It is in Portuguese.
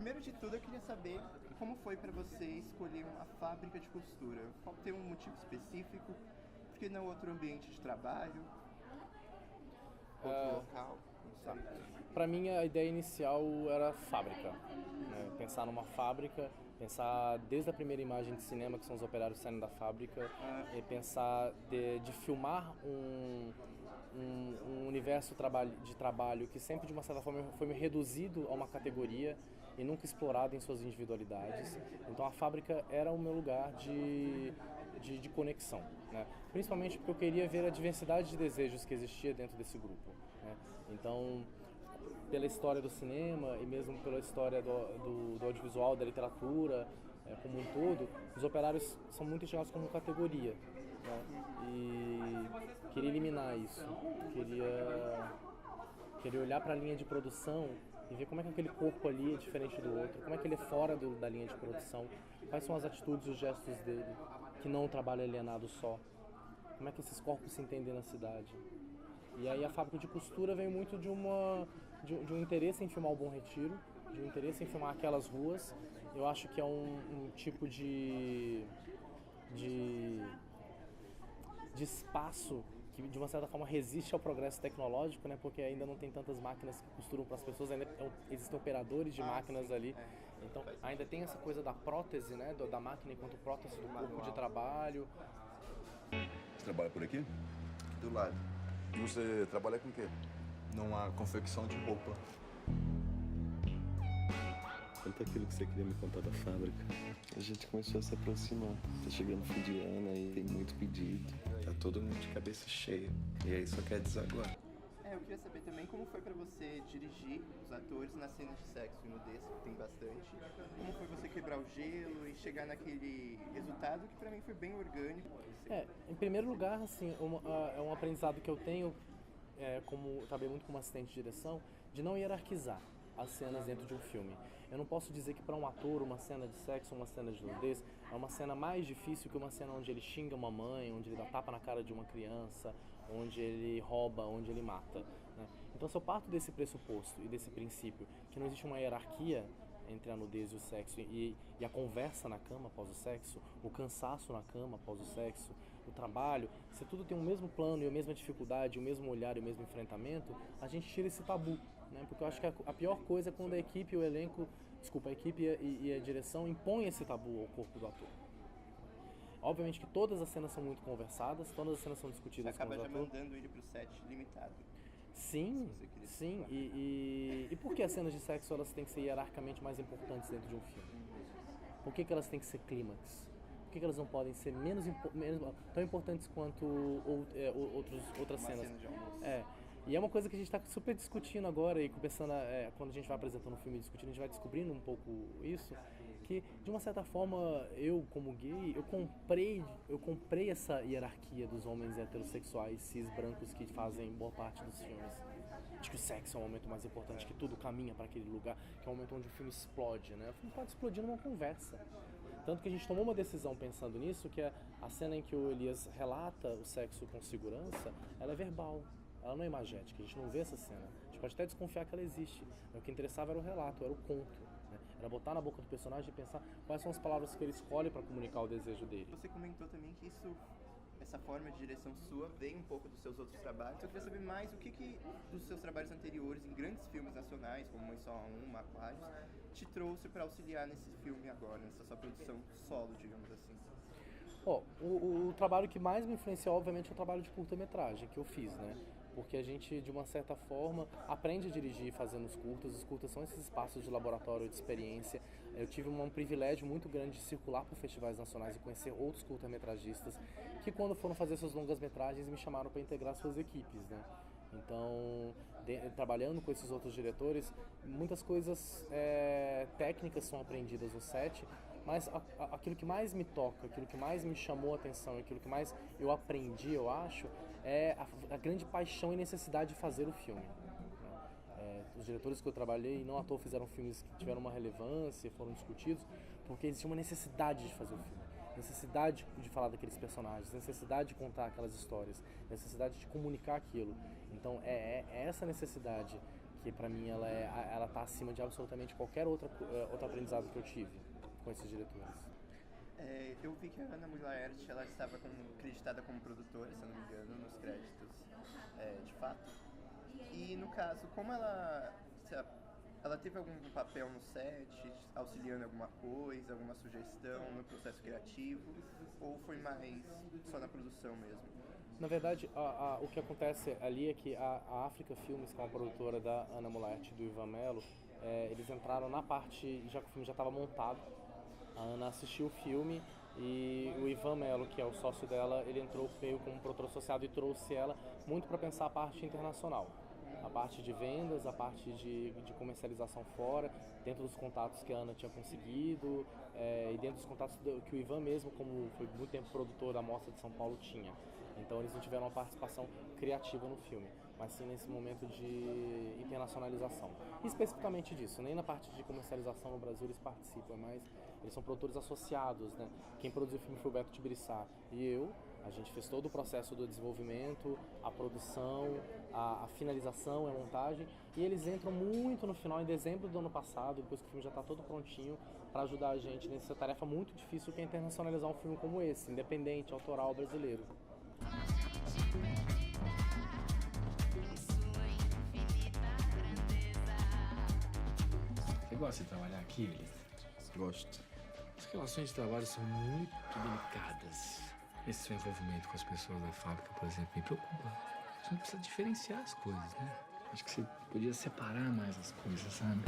Primeiro de tudo, eu queria saber como foi para você escolher uma fábrica de costura. Tem um motivo específico? Porque não outro ambiente de trabalho? Outro local? Não sei. Para mim, a ideia inicial era fábrica, né? Pensar numa fábrica, pensar desde a primeira imagem de cinema, que são os operários saindo da fábrica, e pensar de filmar um universo de trabalho que sempre, de uma certa forma, foi reduzido a uma categoria e nunca explorado em suas individualidades. Então, a fábrica era o meu lugar de conexão, né? Principalmente porque eu queria ver a diversidade de desejos que existia dentro desse grupo, né? Então, pela história do cinema e mesmo pela história do audiovisual, da literatura, como um todo, os operários são muito enxergados como categoria, né? E queria eliminar isso, queria olhar para a linha de produção e ver como é que aquele corpo ali é diferente do outro, como é que ele é fora da linha de produção, quais são as atitudes e os gestos dele, que não o trabalho alienado só, como é que esses corpos se entendem na cidade. E aí a fábrica de costura veio muito de um interesse em filmar o Bom Retiro, de um interesse em filmar aquelas ruas. Eu acho que é um tipo de, de espaço que de uma certa forma resiste ao progresso tecnológico, né? Porque ainda não tem tantas máquinas que costuram para as pessoas, ainda existem operadores de máquinas ali. Então ainda tem essa coisa da prótese, né? Da máquina enquanto prótese do corpo de trabalho. Você trabalha por aqui? Do lado. E você trabalha com o quê? Numa confecção de roupa. Conta aquilo que você queria me contar da fábrica. A gente começou a se aproximar. Tá chegando fim de ano aí, tem muito pedido. Tá todo mundo de cabeça cheia. E aí só quer desaguar. Eu queria saber também como foi pra você dirigir os atores nas cenas de sexo e nudez, que tem bastante. Como foi você quebrar o gelo e chegar naquele resultado que pra mim foi bem orgânico. Em primeiro lugar, assim, é um aprendizado que eu tenho, como trabalhei muito como assistente de direção, de não hierarquizar as cenas dentro de um filme. Eu não posso dizer que para um ator uma cena de sexo, uma cena de nudez é uma cena mais difícil que uma cena onde ele xinga uma mãe, onde ele dá tapa na cara de uma criança, onde ele rouba, onde ele mata, né? Então, se eu parto desse pressuposto e desse princípio que não existe uma hierarquia entre a nudez e o sexo e a conversa na cama após o sexo, o cansaço na cama após o sexo, o trabalho, se tudo tem o mesmo plano e a mesma dificuldade, o mesmo olhar e o mesmo enfrentamento, a gente tira esse tabu, né? Porque eu acho que a pior coisa é quando a equipe e a direção impõem esse tabu ao corpo do ator. Obviamente que todas as cenas são muito conversadas, todas as cenas são discutidas com os atores. Você acaba já atores. mandando ele pro set limitado. Sim, sim. E por que as cenas de sexo elas têm que ser hierarquicamente mais importantes dentro de um filme? Por que elas têm que ser clímax? Por que elas não podem ser tão importantes quanto outras cenas? Cena de almoço. E é uma coisa que a gente está super discutindo agora e começando quando a gente vai apresentando o filme e discutindo, a gente vai descobrindo um pouco isso, que de uma certa forma eu como gay, eu comprei essa hierarquia dos homens heterossexuais cis brancos que fazem boa parte dos filmes. De que o sexo é o momento mais importante, que tudo caminha para aquele lugar, que é o momento onde o filme explode, né? O filme pode explodir numa conversa. Tanto que a gente tomou uma decisão pensando nisso, que é a cena em que o Elias relata o sexo com segurança, ela é verbal. Ela não é imagética, a gente não vê essa cena. A gente pode até desconfiar que ela existe. O que interessava era o relato, era o conto, né? Era botar na boca do personagem e pensar quais são as palavras que ele escolhe para comunicar o desejo dele. Você comentou também que essa forma de direção sua vem um pouco dos seus outros trabalhos. Eu queria saber mais o que dos seus trabalhos anteriores em grandes filmes nacionais, como Mãe Só Um, Aquários, te trouxe para auxiliar nesse filme agora, nessa sua produção solo, digamos assim. O trabalho que mais me influenciou, obviamente, é o trabalho de curta-metragem que eu fiz, né? Porque a gente, de uma certa forma, aprende a dirigir fazendo os curtas. Os curtas são esses espaços de laboratório, de experiência. Eu tive um privilégio muito grande de circular por festivais nacionais e conhecer outros curta-metragistas que, quando foram fazer suas longas-metragens, me chamaram para integrar suas equipes, né? Então, trabalhando com esses outros diretores, muitas coisas técnicas são aprendidas no set, mas aquilo que mais me toca, aquilo que mais me chamou a atenção, aquilo que mais eu aprendi, eu acho, é a grande paixão e necessidade de fazer o filme. Os diretores que eu trabalhei, não à toa, fizeram filmes que tiveram uma relevância, foram discutidos, porque existia uma necessidade de fazer o filme. Necessidade de falar daqueles personagens, necessidade de contar aquelas histórias, necessidade de comunicar aquilo. Então é essa necessidade que pra mim ela tá acima de absolutamente qualquer outro aprendizado que eu tive com esses diretores. Eu vi que a Ana Mulaert, ela estava acreditada como produtora, se eu não me engano, nos créditos, de fato. E no caso, como ela teve algum papel no set, auxiliando alguma coisa, alguma sugestão no processo criativo, ou foi mais só na produção mesmo? Na verdade, o que acontece ali é que a África Filmes, que é uma produtora da Ana Mulaert e do Ivan Mello, eles entraram na parte, já que o filme já estava montado. A Ana assistiu o filme e o Ivan Mello, que é o sócio dela, ele entrou meio como produtor associado e trouxe ela muito para pensar a parte internacional. A parte de vendas, a parte de comercialização fora, dentro dos contatos que a Ana tinha conseguido e dentro dos contatos que o Ivan mesmo, como foi muito tempo produtor da Mostra de São Paulo, tinha. Então eles não tiveram uma participação criativa no filme, mas sim nesse momento de internacionalização. E especificamente disso, nem na parte de comercialização no Brasil eles participam, mas eles são produtores associados, né? Quem produziu o filme foi o Beto Tibiriçá e eu. A gente fez todo o processo do desenvolvimento, a produção, a finalização, a montagem, e eles entram muito no final, em dezembro do ano passado, depois que o filme já está todo prontinho, para ajudar a gente nessa tarefa muito difícil que é internacionalizar um filme como esse, independente, autoral, brasileiro. Você gosta de trabalhar aqui, Eli? Gosto. As relações de trabalho são muito delicadas. Esse seu envolvimento com as pessoas da fábrica, por exemplo, me preocupa. Você não precisa diferenciar as coisas, né? Acho que você podia separar mais as coisas, sabe?